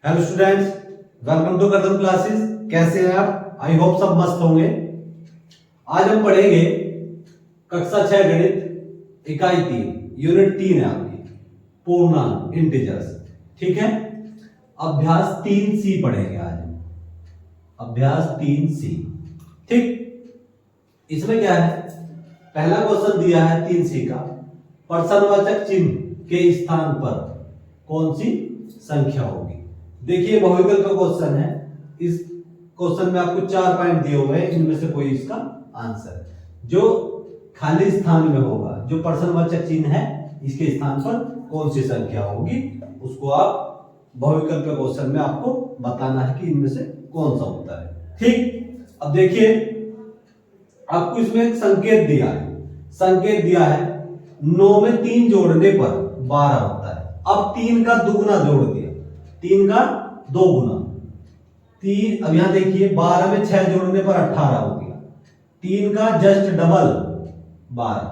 Hello students, welcome to Kadam classes. कैसे हैं आप? आई होप सब मस्त होंगे। आज हम पढ़ेंगे कक्षा 6 गणित इकाई 3 यूनिट 3 है आपकी, पूर्णांक इंटीजर्स। ठीक है, अभ्यास 3C पढ़ेंगे आज हम। अभ्यास 3C। ठीक, इसमें क्या है, पहला क्वेश्चन दिया है 3C का, प्रश्नवाचक चिन्ह के स्थान पर कौन सी संख्या होगी। देखिए बहुविकल्प का क्वेश्चन है। इस क्वेश्चन में आपको 4 पॉइंट दिए हुए हैं, इनमें से कोई इसका आंसर है। जो खाली स्थान में होगा, जो प्रश्नवाचक चिन्ह है, इसके स्थान पर कौन सी संख्या होगी, उसको आप बहुविकल्प के क्वेश्चन में आपको बताना है कि इनमें से कौन सा होता है। ठीक, अब देखिए आपको इसमें एक संकेत दिया है। संकेत दिया है 9 में 3 जोड़ने पर 12 होता है। अब 3 का दुगुना जोड़ दिया, 3 का 2 गुना 3। अब यहां देखिए 12 में 6 जोड़ने पर 18 हो गया। 3 का जस्ट डबल 12,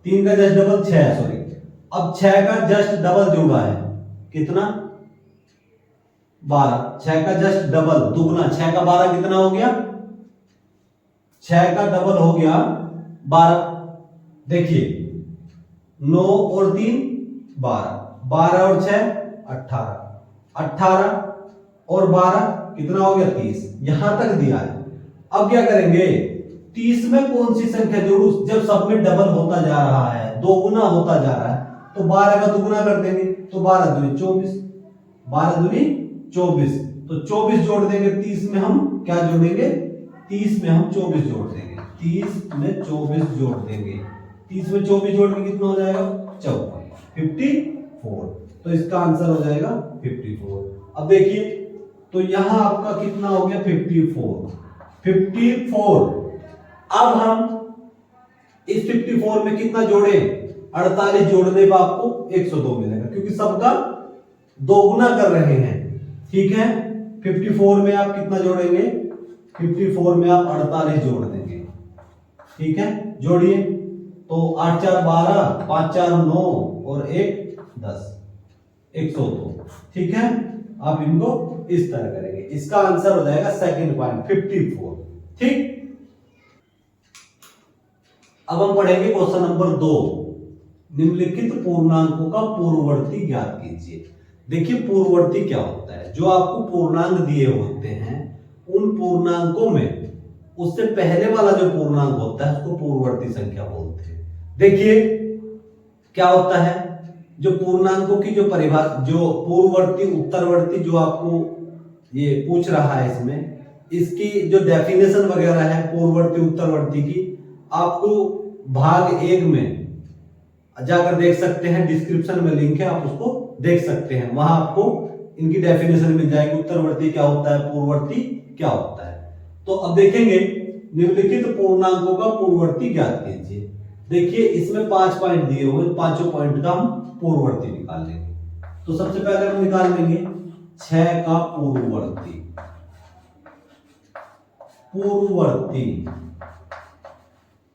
3 का जस्ट डबल 6, सॉरी। अब 6 का जस्ट डबल जोड़ा है, कितना? 12। 6 का जस्ट डबल दुगुना, 6 का 12 कितना हो गया? 6 का डबल हो गया 12। देखिए 9 और 3 12, 12 और 6 18, 18 और 12 कितना हो गया? 30। यहां तक दिया है। अब क्या करेंगे, 30 में कौन सी संख्या जोड़ू? जब सब में डबल होता जा रहा है, 2 गुना होता जा रहा है, तो 12 का दुगुना कर देंगे, तो 12 दूनी 24, 12 दूनी 24, तो 24 जोड़ देंगे। 30 में हम क्या जोड़ेंगे? 30 में हम 24 जोड़ देंगे। 30 में 24 जोड़ देंगे। 30 में 24 जोड़ के कितना हो जाएगा? 54। तो इसका आंसर हो जाएगा 54। अब देखिए, तो यहां आपका कितना हो गया? 54। अब हम इस 54 में कितना जोड़े? 48 जोड़ने पर आपको 102 मिलेगा, क्योंकि सबका 2 गुना कर रहे हैं। ठीक है, 54 में आप कितना जोड़ेंगे? 54 में आप 48 जोड़ देंगे। ठीक है, जोड़िए। तो 8 4 12, 5 4 9 और 1 10, 102। ठीक है, आप इनको इस तरह करेंगे। इसका आंसर हो जाएगा सेकंड पॉइंट 54। ठीक, अब हम पढ़ेंगे क्वेश्चन नंबर 2। निम्नलिखित पूर्णांकों का पूर्ववर्ती ज्ञात कीजिए। देखिए पूर्ववर्ती क्या होता है? जो आपको पूर्णांक दिए होते हैं, उन पूर्णांकों में उससे पहले वाला जो पूर्णांक होता है उसको पूर्ववर्ती संख्या बोलते हैं। देखिए क्या होता है, जो पूर्णांकों की जो परिभाषा, जो पूर्ववर्ती उत्तरवर्ती जो आपको ये पूछ रहा है, इसमें इसकी जो डेफिनेशन वगैरह है पूर्ववर्ती उत्तरवर्ती की, आपको भाग 1 में जाकर देख सकते हैं। डिस्क्रिप्शन में लिंक है, आप उसको देख सकते हैं। वहां आपको इनकी डेफिनेशन मिल जाएगी। उत्तरवर्ती क्या होता है, पूर्ववर्ती क्या होता है। तो अब देखेंगे निम्नलिखित पूर्णांकों का पूर्ववर्ती ज्ञात कीजिए। देखिए इसमें 5 पॉइंट दिए हुए, पांचों पॉइंट का हम पूर्ववर्ती निकाल लेंगे। तो सबसे पहले हम निकाल लेंगे 6 का पूर्ववर्ती।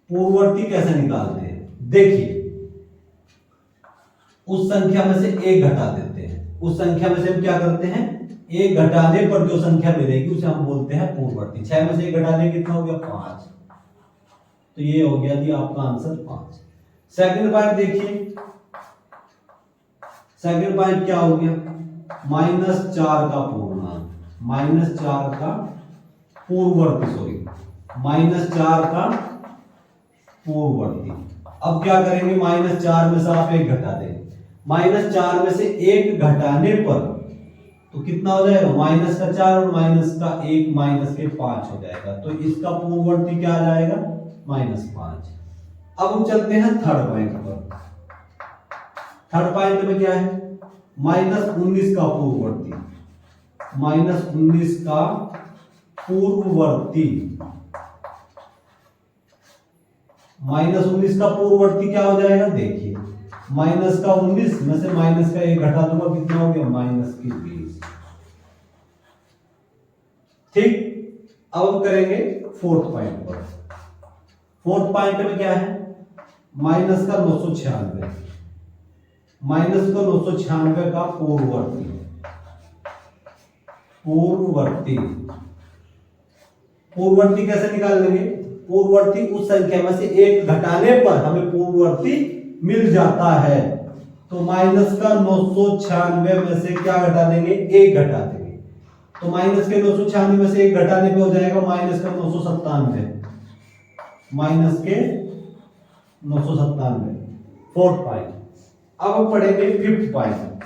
पूर्ववर्ती कैसे निकालते हैं? देखिए उस संख्या में से 1 घटा देते हैं। उस संख्या में से हम क्या करते हैं? 1 घटाने पर जो संख्या मिलेगी उसे हम बोलते हैं पूर्ववर्ती। 6 में से 1 घटाने कितना हो गया? 5। तो ये हो गया जी आपका आंसर 5। सेकंड पॉइंट देखिए, सेकंड पॉइंट क्या हो गया? -4 का पूर्णांक, -4 का पूर्ववर्ती, सॉरी -4 का पूर्ववर्ती। अब क्या करेंगे? -4 में से आप 1 घटा देंगे। -4 में से 1 घटाने पर तो कितना हो जाएगा? -4 और -1 -5 हो जाएगा। तो इसका पूर्ववर्ती क्या आ जाएगा? -5। अब हम चलते हैं थर्ड पॉइंट पर। थर्ड पॉइंट में क्या है? -19 का पूर्ववर्ती। -19 का पूर्ववर्ती, -19 का पूर्ववर्ती क्या हो जाएगा? देखिए माइनस का 19 में से माइनस का 1 घटा दूंगा, कितना हो गया? -20। ठीक, अब हम करेंगे फोर्थ पॉइंट पर। फोर्थ पॉइंट में क्या है? माइनस का 996, माइनस का 996 का पूर्ववर्ती। पूर्ववर्ती कैसे निकाल लेंगे? पूर्ववर्ती उस संख्या में से एक घटाने पर हमें पूर्ववर्ती मिल जाता है। तो माइनस का 996 में से क्या घटा देंगे? एक घटा देंगे। तो माइनस के 996 में से एक घटाने पे हो जाएगा माइनस का 997। माइनस के 997 फोर्थ पॉइंट। अब हम पढ़ेंगे फिफ्थ पॉइंट।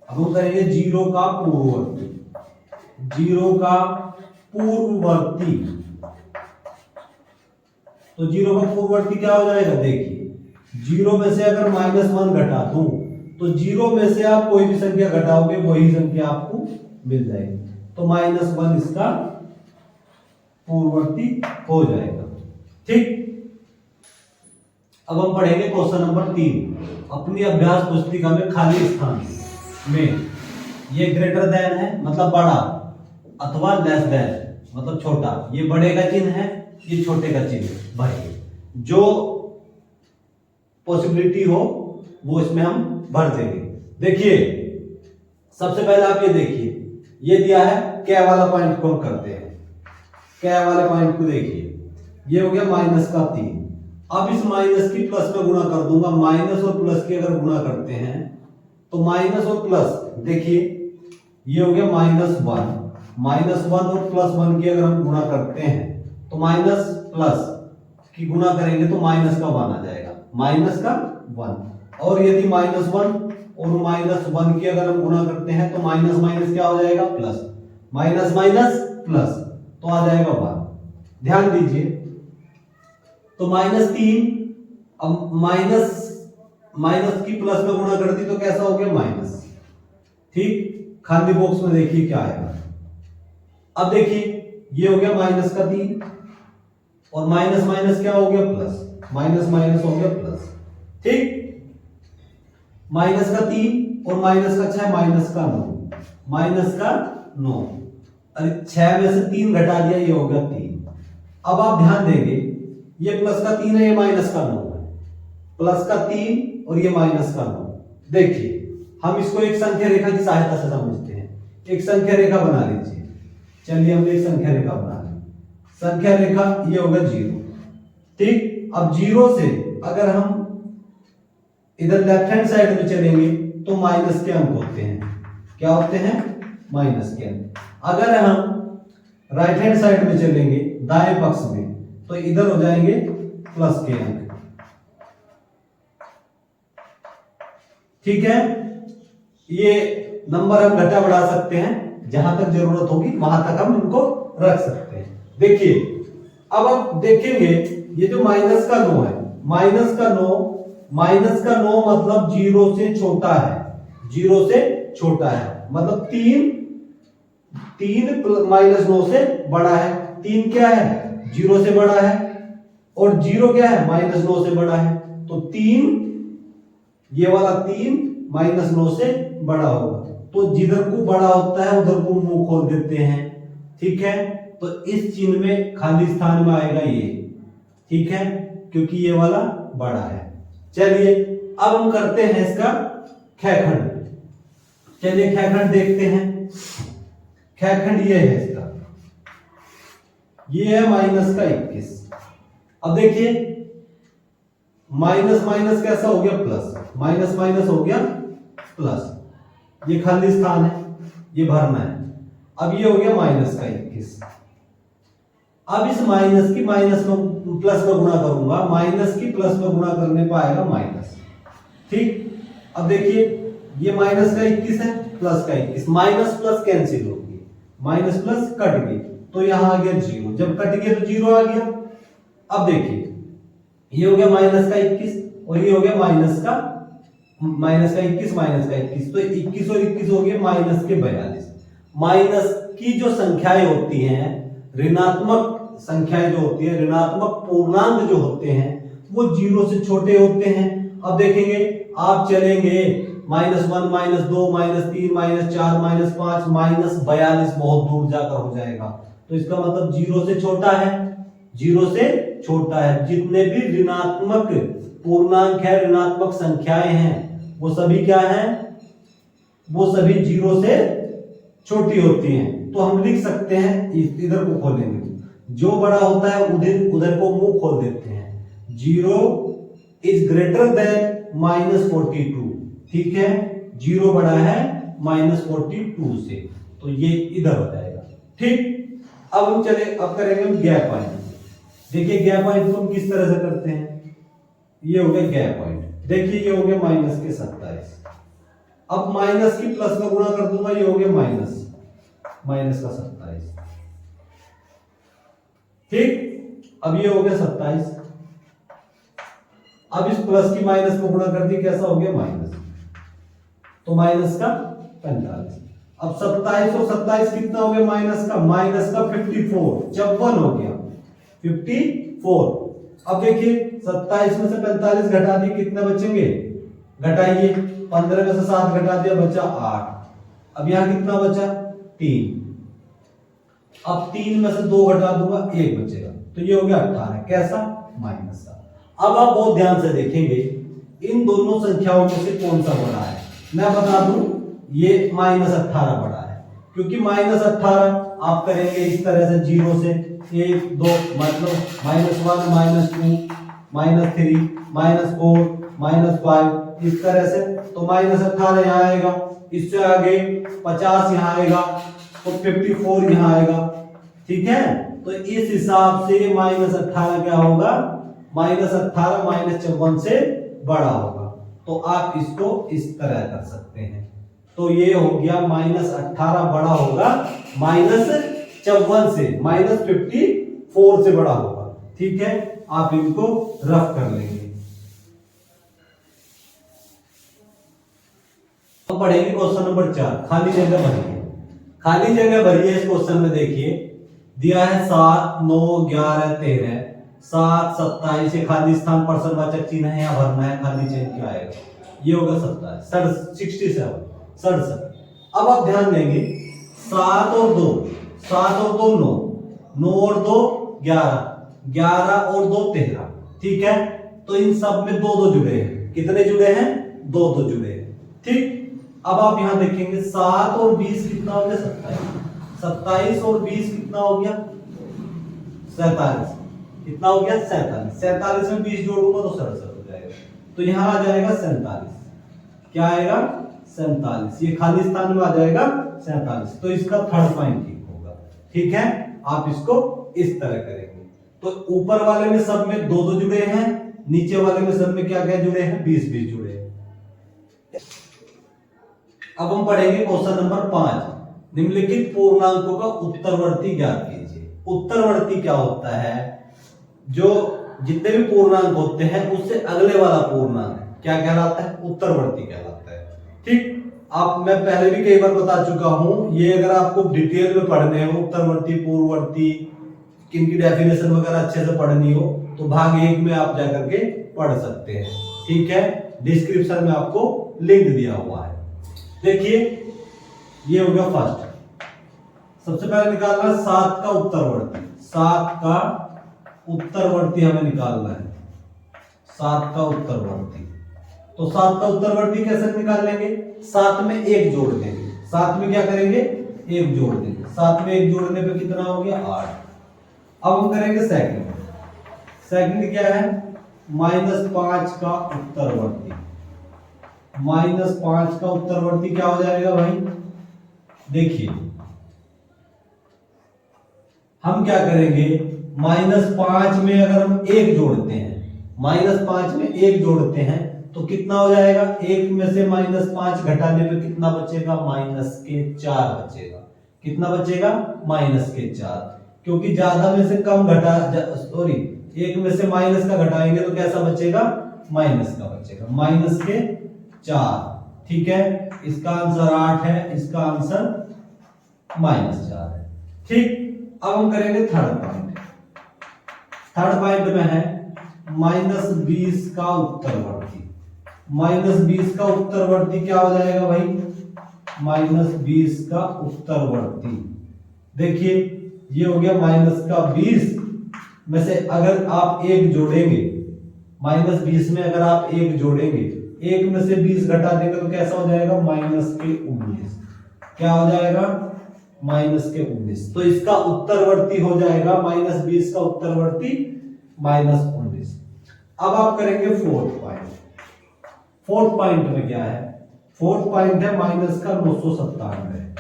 अब हम करेंगे जीरो का पूर्ववर्ती। जीरो का पूर्ववर्ती, तो जीरो का पूर्ववर्ती क्या हो जाएगा? देखिए, जीरो में से अगर -1 घटा दूं तो जीरो में से आप कोई भी संख्या घटाओगे वही संख्या आपको मिल जाएगी। तो -1 इसका पूर्ववर्ती हो जाएगा। ठीक। अब हम पढ़ेंगे क्वेश्चन नंबर 3। अपनी अभ्यास पुस्तिका में खाली स्थान में ये ग्रेटर देन है मतलब बड़ा, अथवा लेस देन मतलब छोटा। ये बड़े का चिन्ह है, ये छोटे का चिन्ह है। भाई जो पॉसिबिलिटी हो वो इसमें हम भर देंगे। देखिए, सबसे पहले आप ये देखिए, ये दिया है क्या वाला पॉइंट को हम करते हैं। क्या वाले पॉइंट को देखिए, ये हो गया -3। अब इस माइनस की प्लस में गुणा कर दूंगा। माइनस और प्लस की अगर गुणा करते हैं तो माइनस और प्लस, देखिए ये हो गया -1। -1 और +1 की अगर हम गुणा करते हैं तो माइनस प्लस की गुणा करेंगे तो माइनस का 1 आ जाएगा। माइनस का 1। और यदि -1 और -1 की अगर हम गुणा करते हैं तो माइनस माइनस क्या हो जाएगा? प्लस। माइनस माइनस प्लस तो आ जाएगा 1। ध्यान दीजिए, तो -3। अब माइनस की प्लस में गुणा कर दी तो कैसा हो गया? माइनस। ठीक। खाली बॉक्स में देखिए क्या आएगा। अब देखिए, ये हो गया -3 और माइनस माइनस क्या हो गया? प्लस। माइनस माइनस हो गया प्लस। ठीक। -3 और -6 -9। अरे 6 में से 3 घटा दिया, ये हो गया 3। अब आप ध्यान देंगे, ये +3 है, ये -9 है। +3 और ये -9। देखिए, हम इसको एक संख्या रेखा की सहायता से समझते हैं। एक संख्या रेखा बना लीजिए। चलिए हम एक संख्या रेखा बना लें। संख्या रेखा ये होगा 0। ठीक। अब 0 से अगर हम इधर लेफ्ट हैंड साइड में चलेंगे तो माइनस के अंक होते हैं। क्या होते हैं? माइनस के अंक। अगर हम राइट हैंड साइड में चलेंगे दाएं पक्ष में तो इधर हो जाएंगे प्लस के अंक। ठीक है। ये नंबर हम घटा बढ़ा सकते हैं, जहां तक जरूरत होगी वहां तक हम इनको रख सकते हैं। देखिए, अब आप देखेंगे ये जो -9 है, -9 मतलब 0 से छोटा है। 0 से छोटा है मतलब 3 -9 से बड़ा है। 3 क्या है? 0 से बड़ा है। और 0 क्या है? -9 से बड़ा है। तो 3, ये वाला 3 -9 से बड़ा होगा। तो जिधर को बड़ा होता है उधर को मुंह खोल देते हैं। ठीक है। तो इस चिन्ह में खाली स्थान में आएगा ये। ठीक है, क्योंकि ये वाला बड़ा है। चलिए अब हम करते हैं इसका खंड। चलिए खंड देखते हैं। खंड ये है इसका, ये है -21। अब देखिए, माइनस माइनस कैसा हो गया? प्लस। माइनस माइनस हो गया प्लस। ये खाली स्थान है, ये भरना है। अब ये हो गया -21। अब इस माइनस की माइनस में प्लस में गुणा करूंगा। माइनस की प्लस में गुणा करने पर आएगा माइनस। ठीक। अब देखिए, ये -21 है, प्लस का 21। माइनस प्लस कैंसिल हो गई, माइनस प्लस कट गई, तो यहां आ गया 0। जब कट गया तो 0 आ गया। अब देखिए, ये हो गया -21 और ये हो गया -21 तो 21 और 21 हो गए -42। माइनस की जो संख्याएं होती हैं, ऋणात्मक संख्याएं जो होती है, ऋणात्मक पूर्णांक जो होते हैं, वो 0 से छोटे होते हैं। अब देखेंगे, आप चलेंगे -1 -2 -3 -4 -5 -42 बहुत दूर जाकर हो जाएगा। तो इसका मतलब 0 से छोटा है। 0 से छोटा है। जितने भी ऋणात्मक पूर्णांक है, ऋणात्मक संख्याएं हैं, वो सभी क्या है, वो सभी 0 से छोटी होती हैं। तो हम लिख सकते हैं, इधर को खोलेंगे, जो बड़ा होता है उधर उधर को मुंह खोल देते हैं। 0 इज ग्रेटर देन -42, ठीक है, 0 बड़ा है -42 से, तो ये इधर हो जाएगा। ठीक, अब हम अब करेंगे हम गैप पॉइंट। देखिए गैप पॉइंट को हम किस तरह से करते हैं, ये हो गया गैप पॉइंट। देखिए ये हो गया -27, अब माइनस की प्लस में गुणा कर दूंगा, ये हो गया माइनस का 27, ठीक, अब ये हो गया 27, अब इस प्लस की माइनस में गुणा कर दी, कैसा हो गया माइनस, तो माइनस का 45। अब 27 और 27 कितना हो गया माइनस का 54, 54 हो गया 54। अब देखिए 27 में से 45 घटा दिए, कितने बचेंगे, घटाइए, 15 में से 7 घटा दिया, बचा 8। अब यहां कितना बचा 3, अब 3 में से 2 घटा दूंगा, 1 बचेगा, तो ये हो गया 18, कैसा माइनस का। अब आप बहुत ध्यान से देखेंगे, इन दोनों संख्याओं में से कौन सा बड़ा है। मैं बता दूं, ये -18 बड़ा है, क्योंकि -18 आप करेंगे इस तरह से 0 से 1 2, मतलब -1 -2 -3 -4 -5, इस तरह से, तो -18 यहाँ आएगा, इससे आगे 50 यहाँ आएगा, तो 54 यहाँ आएगा, ठीक है। तो इस हिसाब से -18 क्या होगा, -18 -54 से बड़ा होगा। तो आप इसको इस तरह कर सकते हैं, तो ये हो गया -18 बड़ा होगा -54 से, -54 से बड़ा होगा, ठीक है। आप इनको रफ कर लेंगे। अब पढ़ेंगे क्वेश्चन नंबर 4, खाली जगह भरिए। खाली जगह भरिए, इस क्वेश्चन में देखिए दिया है 7 9 11 13 7 27, ये खाली स्थान प्रश्नवाचक चिन्ह है, या भरना है, खाली चिन्ह क्या आएगा, ये होगा 27 67। अब आप ध्यान देंगे 7 और 2 9, 9 और 2 11, 11 और 2 13, ठीक है। तो इन सब में 2 2 जुड़े हैं, कितने जुड़े हैं, 2 2 जुड़े हैं, ठीक। अब आप यहां देखेंगे 7 और 20 कितना हो गया 27, 27 और 20 कितना हो गया 47, कितना हो गया 47, 47 में 20 जोड़ूंगा तो 67 हो जाएगा, तो यहां आ जाएगा 47, क्या आएगा 47, ये खाली स्थान में आ जाएगा 47, तो इसका थर्ड पॉइंट ठीक होगा, ठीक है। आप इसको इस तरह करेंगे, तो ऊपर वाले में सब में 2 2 जुड़े हैं, नीचे वाले में सब में क्या क्या जुड़े हैं, 20 20 जुड़े हैं। अब हम पढ़ेंगे क्वेश्चन नंबर 5, निम्नलिखित पूर्णांकों का उत्तरवर्ती ज्ञात कीजिए। उत्तरवर्ती क्या होता है, जो जितने भी पूर्णांक होते हैं उससे अगले वाला पूर्णांक क्या कहलाता है, उत्तरवर्ती कहलाता है, ठीक। आप मैं पहले भी कई बार बता चुका हूं, ये अगर आपको डिटेल में पढ़ने हो, उत्तरवर्ती पूर्ववर्ती इनकी डेफिनेशन वगैरह अच्छे से पढ़नी हो, तो भाग 1 में आप जाकर के पढ़ सकते हैं, ठीक है। डिस्क्रिप्शन में आपको लिंक दिया हुआ है। देखिए ये हो गया फर्स्ट, सबसे पहले निकालना है 7 का उत्तरवर्ती, 7 का उत्तरवर्ती हमें निकालना है, 7 का उत्तरवर्ती। तो 7 का उत्तरवर्ती कैसे निकाल लेंगे, 7 में 1 जोड़ देंगे, 7 में क्या करेंगे 1 जोड़ देंगे, 7 में 1 जोड़ने पे कितना हो गया 8। अब हम करेंगे सेकंड, सेकंड क्या है -5 का उत्तरवर्ती, -5 का उत्तरवर्ती क्या हो जाएगा भाई, देखिए हम क्या करेंगे, -5 में अगर हम 1 जोड़ते हैं, -5 में 1 जोड़ते हैं तो कितना हो जाएगा, 1 में से -5 घटाने पे कितना बचेगा, -4 बचेगा, कितना बचेगा -4, क्योंकि ज्यादा में से कम घटा, सॉरी 1 में से माइनस का घटाएंगे तो कैसा बचेगा, माइनस का बचेगा, -4, ठीक है। इसका आंसर 8 है, इसका आंसर -4 है, ठीक। अब हम करेंगे थर्ड पॉइंट, थर्ड पॉइंट में है -20 का उत्तरवर्ती, -20 का उत्तरवर्ती क्या हो जाएगा भाई, -20 का उत्तरवर्ती, देखिए ये हो गया -20 में से अगर आप 1 जोड़ेंगे, -20 में अगर आप 1 जोड़ेंगे 1 में से 20 घटा देंगे तो कैसा हो जाएगा, -19। क्या हो जाएगा, -19। तो इसका उत्तरवर्ती हो जाएगा -20 का उत्तरवर्ती -19। अब आप करेंगे फोर्थ पॉइंट। फोर्थ पॉइंट में क्या है, फोर्थ पॉइंट है माइनस का 997,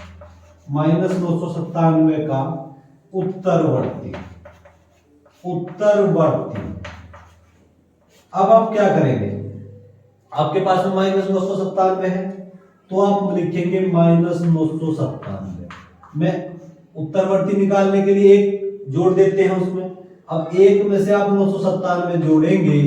-997 का उत्तरवर्ती। अब आप क्या करेंगे, आपके पास में -997 है तो आप लिखेंगे -997 में उत्तरवर्ती निकालने के लिए एक जोड़ देते हैं उसमें। अब 1 में से आप 997 जोड़ेंगे,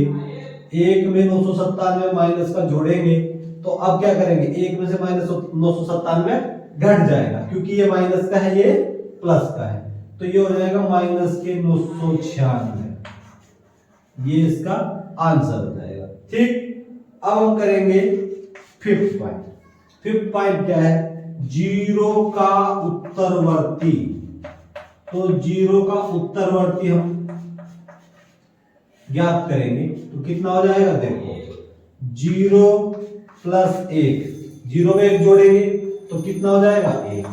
1 में 997 माइनस का जोड़ेंगे तो अब क्या करेंगे, 1 में से -997 घट जाएगा क्योंकि ये माइनस का है, ये प्लस का है, तो ये हो जाएगा -996। ये इसका आंसर हो जाएगा। ठीक, अब हम करेंगे फिफ्थ पॉइंट। फिफ्थ पॉइंट क्या है, 0 का उत्तरवर्ती। तो 0 का उत्तरवर्ती हम ज्ञात करेंगे तो कितना हो जाएगा, देखो 0 + 1, 0 में 1 जोड़ेंगे तो कितना हो जाएगा, 1।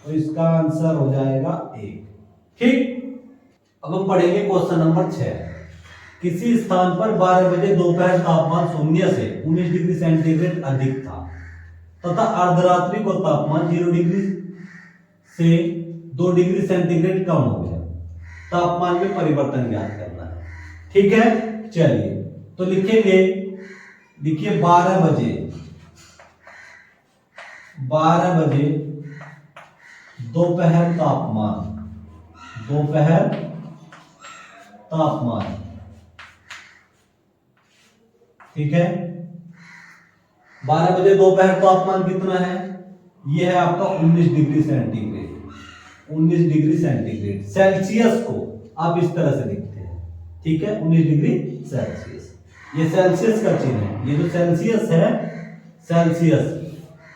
तो इसका आंसर हो जाएगा 1। ठीक, अब हम पढ़ेंगे क्वेश्चन नंबर 6। किसी स्थान पर 12 बजे दोपहर तापमान 0 से 19 डिग्री सेंटीग्रेड अधिक था तथा अर्धरात्रि को तापमान 0 डिग्री से 2 डिग्री सेंटीग्रेड कम हो गया। तापमान में परिवर्तन ज्ञात करना है। ठीक है, चलिए तो लिखेंगे, देखिए 12 बजे दोपहर तापमान, ठीक है, 12 बजे दोपहर तापमान कितना है, यह है आपका 19 degree centigrade. 19 degree centigrade, Celsius को आप इस तरह से लिखते हैं। ठीक है, 19 डिग्री सेल्सियस, ये सेल्सियस का चिन्ह है, ये जो सेल्सियस है, सेल्सियस,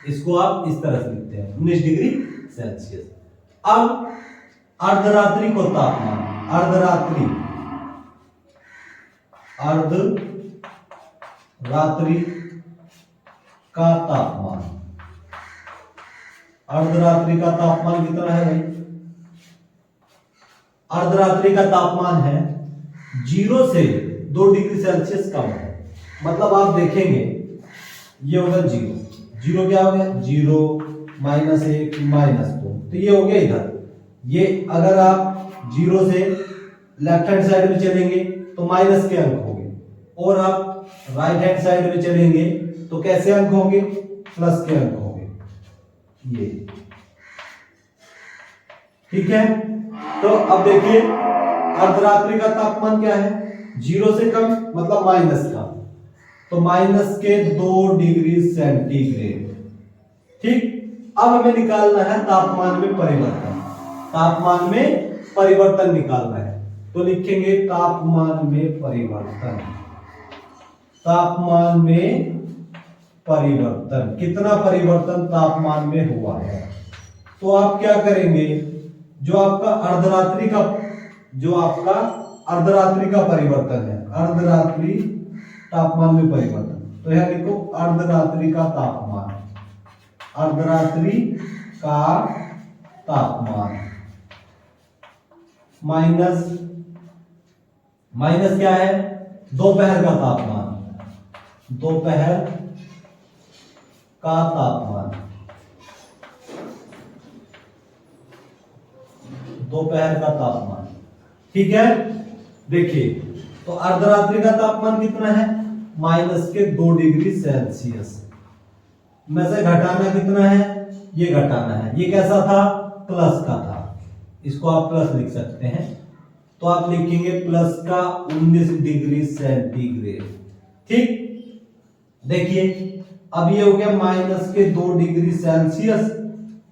इसको आप इस तरह से लिखते हैं 19 डिग्री सेल्सियस। अब अर्धरात्रि को तापमान, अर्धरात्रि का तापमान, अर्धरात्रि का तापमान कितना है भाई, अर्धरात्रि का तापमान है 0 से 2 डिग्री सेल्सियस कम है। मतलब आप देखेंगे ये होगा 0, 0 क्या हो गया, 0 -1 -2, तो ये हो गया इधर। ये अगर आप 0 से लेफ्ट हैंड साइड में चलेंगे तो माइनस के अंक होंगे, और आप राइट हैंड साइड में चलेंगे तो कैसे अंक होंगे, प्लस के अंक होंगे, ये। ठीक है, तो अब देखिए अर्धरात्रि का तापमान क्या है, 0 से कम मतलब माइनस का, तो माइनस के 2 डिग्री सेंटीग्रेड। ठीक, अब हमें निकालना है तापमान में परिवर्तन, तापमान में परिवर्तन निकालना है तो लिखेंगे तापमान में परिवर्तन, तापमान में परिवर्तन, कितना परिवर्तन तापमान में हुआ है। तो आप क्या करेंगे, जो आपका अर्धरात्रि का परिवर्तन है, अर्धरात्रि तापमान में परिवर्तन, तो यह लिखो अर्धरात्रि का तापमान, अर्धरात्रि का तापमान माइनस क्या है, दोपहर का तापमान, दोपहर का तापमान, दोपहर का तापमान। ठीक है, देखिए तो अर्धरात्रि का तापमान कितना है, माइनस के 2 डिग्री सेल्सियस में से घटाना कितना है, ये घटाना है, ये कैसा था, प्लस का था, इसको आप प्लस लिख सकते हैं, तो आप लिखेंगे प्लस का 19 डिग्री सेंटीग्रेड। ठीक, देखिए अब ये हो गया माइनस के 2 डिग्री सेल्सियस,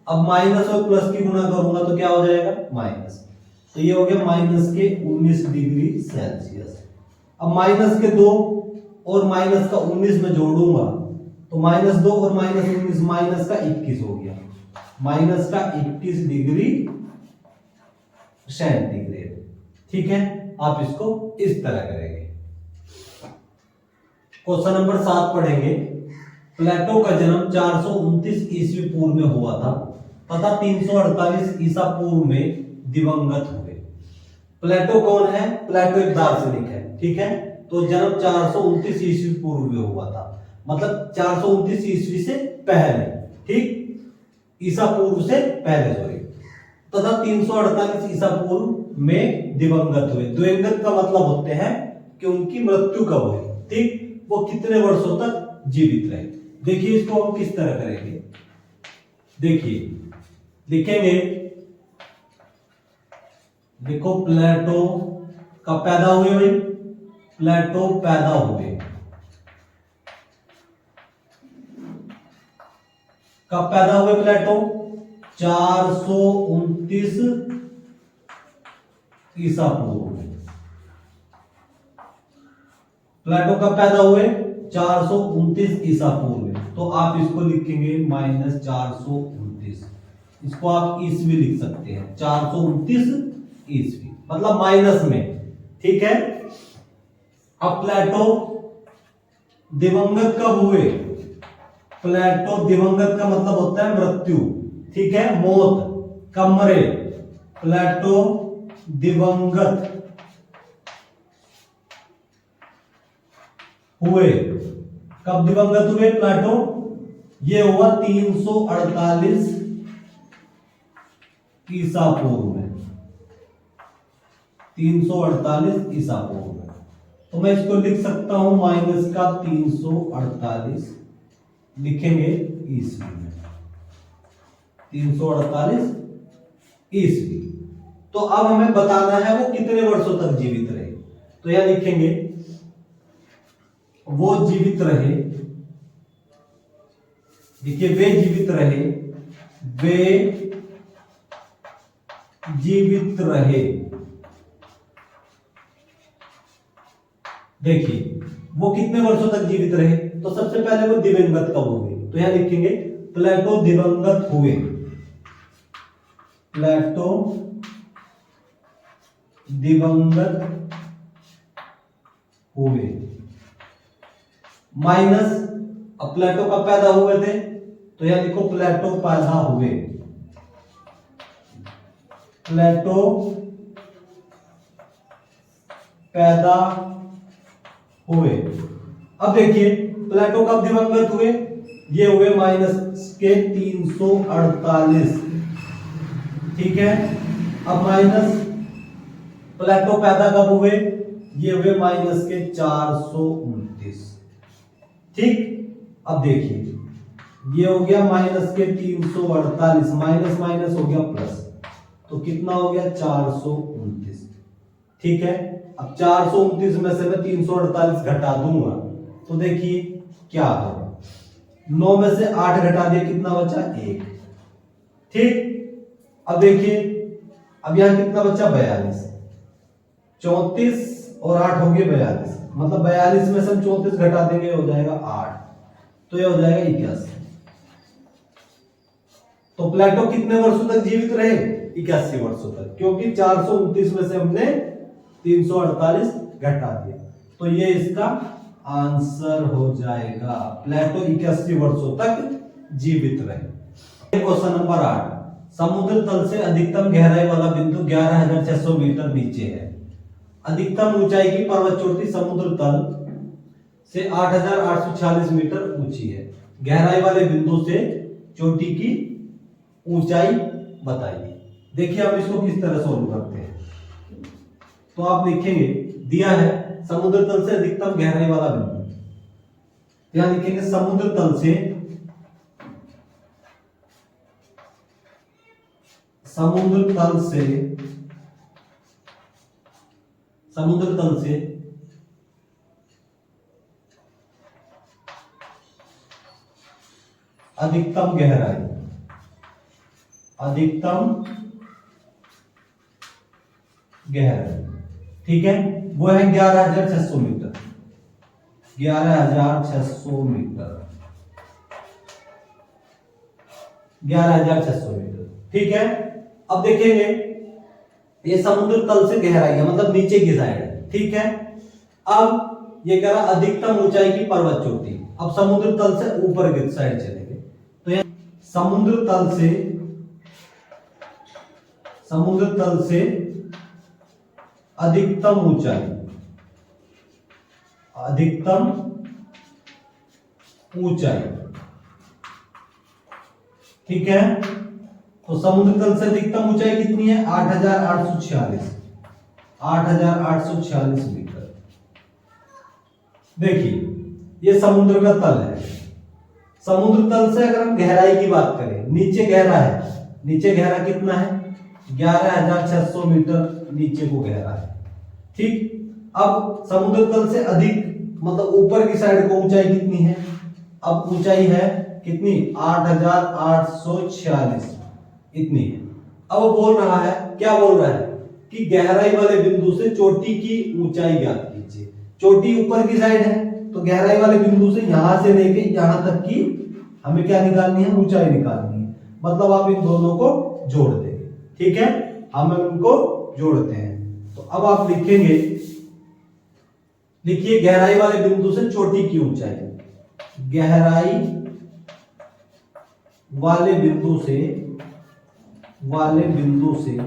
अब माइनस और प्लस की गुणा करूंगा तो क्या हो जाएगा, माइनस, तो ये हो गया माइनस के 19 डिग्री सेल्सियस। अब माइनस के 2 और माइनस का 19 में जोड़ूंगा तो -2 और -19 माइनस का 21 हो गया, माइनस का 21 डिग्री सेंटीग्रेड। ठीक है, आप इसको इस तरह करेंगे। क्वेश्चन नंबर 7 पढ़ेंगे। प्लेटो का जन्म 429 ईस्वी पूर्व में हुआ था तथा 348 ईसा पूर्व में दिवंगत हुए। प्लेटो कौन है? प्लेटो एक दार्शनिक है, ठीक है। तो जन्म 429 ईस्वी पूर्व में हुआ था, मतलब 429 ईस्वी से पहले, ठीक, ईसा पूर्व से पहले सॉरी, तथा 348 ईसा पूर्व में दिवंगत हुए। दिवंगत का मतलब होते हैं कि उनकी मृत्यु कब हुई, ठीक, वो कितने वर्षों तक जीवित रहे। देखिए इसको हम किस तरह करेंगे, देखिए लिखेंगे, देखो प्लेटो कब पैदा हुए भाई? प्लेटो पैदा हुए कब पैदा हुए प्लेटो? 429 ईसा पूर्व में। प्लेटो कब पैदा हुए? 429 ईसा पूर्व में। तो आप इसको लिखेंगे -429, इसको आप ईस्वी लिख सकते हैं, 429 ईस्वी मतलब माइनस में, ठीक है। अब प्लेटो दिवंगत कब हुए? प्लेटो दिवंगत का मतलब होता है मृत्यु, ठीक है, मौत, कब मरे? प्लेटो दिवंगत हुए, कब दिवंगत हुए प्लेटो? ये हुआ 348 ईसा पूर्व में, 348 ईसा पूर्व में। तो मैं इसको लिख सकता हूं माइनस का 348 लिखेंगे ईस्वी में, 348 ईस्वी। तो अब हमें बताना है वो कितने वर्षों तक जीवित रहे। तो यह लिखेंगे वो जीवित रहे, देखिए वे जीवित रहे, वे जीवित रहे। देखिए वो कितने वर्षों तक जीवित रहे? तो सबसे पहले वो दिवंगत कब हुए? तो यहां लिखेंगे प्लेटो दिवंगत हुए, प्लेटो दिवंगत हुए माइनस, अब प्लेटो कब पैदा हुए थे? तो यहां लिखो प्लेटो पैदा हुए, प्लेटो पैदा हुए। अब देखिए प्लेटो कब दिवंगत हुए? ये हुए माइनस के 348, ठीक है। अब माइनस प्लेटो पैदा कब हुए? ये हुए माइनस के 429, ठीक। अब देखिए ये हो गया माइनस के 348, माइनस माइनस हो गया प्लस, तो कितना हो गया 429, ठीक है। अब 429 में से मैं 348 घटा दूंगा तो देखिए क्या होगा, 9 में से 8 घटा दिया, कितना बचा? 1, ठीक। अब देखिए अब यहां कितना बचा? 42, 34 और 8 हो गए 42, मतलब 42 में से हम 34 घटा देंगे, हो जाएगा 8, तो ये हो जाएगा 81। तो प्लेटो कितने वर्षों तक जीवित रहे? 81 वर्षों तक, क्योंकि 429 में से हमने 348 घटा दिया, तो ये इसका आंसर हो जाएगा। प्लेटो 81 वर्षों तक जीवित रहे। क्वेश्चन नंबर 8, समुद्र तल से अधिकतम गहराई वाला बिंदु 11,600 मीटर नीचे है। अधिकतम ऊंचाई की पर्वत चोटी समुद्र तल से 8,846 मीटर ऊंची है। गहराई वाले बिंदु से चोटी की ऊंचाई बताइए। देखिए आप इसको किस तरह सोल्व करते हैं। तो आप लिखेंगे, दिया है समुद्र तल से अधिकतम गहराई वाला बिंदु, यहां लिखेंगे समुद्र तल से अधिकतम गहराई, ठीक है, वो है 11,600 मीटर, 11,600 मीटर, 11,600 मीटर, ठीक है। अब देखेंगे ये समुद्र तल से गहराई है, मतलब नीचे की साइड है, ठीक है। अब ये कह रहा अधिकतम ऊंचाई की पर्वत चोटी। अब समुद्र तल से ऊपर की साइड चलेंगे तो यहाँ समुद्र तल से अधिकतम ऊंचाई, ठीक है। तो समुद्र तल से अधिकतम ऊंचाई कितनी है? 8,846 मीटर। देखिए ये समुद्र का तल है। समुद्र तल से अगर हम गहराई की बात करें, नीचे गहरा है, नीचे गहरा कितना है? 11,600 मीटर नीचे को गहरा है, ठीक। अब समुद्र तल से अधिक मतलब ऊपर की साइड को ऊंचाई कितनी है? अब ऊंचाई है कितनी? 8,846 इतनी है। अब वो बोल रहा है, क्या बोल रहा है कि गहराई वाले बिंदु से चोटी की ऊंचाई ज्ञात कीजिए। चोटी ऊपर की साइड है तो गहराई वाले बिंदु से यहां से लेके यहां तक की हमें क्या निकालनी है? ऊंचाई निकालनी है। मतलब आप इन दोनों को जोड़ देंगे, ठीक है। हम इनको जोड़ते हैं तो अब आप लिखेंगे, लिखिए गहराई वाले बिंदु से चोटी की ऊंचाई। गहराई वाले बिंदु से चोटी की ऊंचाई,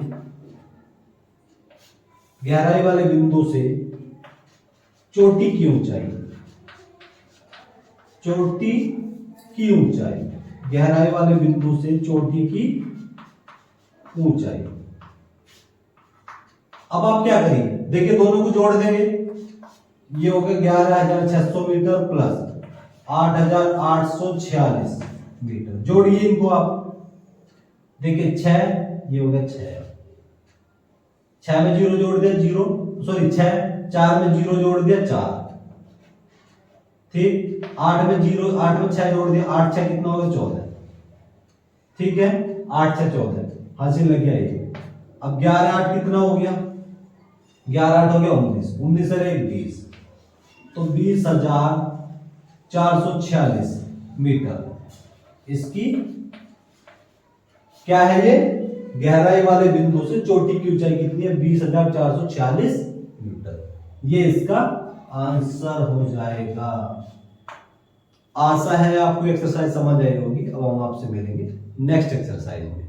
गहराई वाले बिंदु से चोटी की ऊंचाई। अब आप क्या करिए, देखिए दोनों को जोड़ देंगे। ये हो गया 11,600 मीटर प्लस 8,846 मीटर। जोड़िए इनको आप, देखिए 6, ये हो गया 6 में 0 जोड़ दिया 0, सॉरी 6, 4 में 0 जोड़ दिया 4, ठीक। 8 में 6 जोड़ दिया 8 6 कितना हो गया? 14, ठीक है। 8 6 14 हासिल लग गया ये। अब 11 8 कितना हो गया? 11 8 हो गया 19, 19 और 1 20, तो 20,446 मीटर इसकी क्या है? ये गहराई वाले बिंदु से चोटी की ऊंचाई कितनी है? 20,446 मीटर। ये इसका आंसर हो जाएगा। आशा है आपको एक्सरसाइज समझ आई होगी। अब हम आपसे मिलेंगे नेक्स्ट एक्सरसाइज में।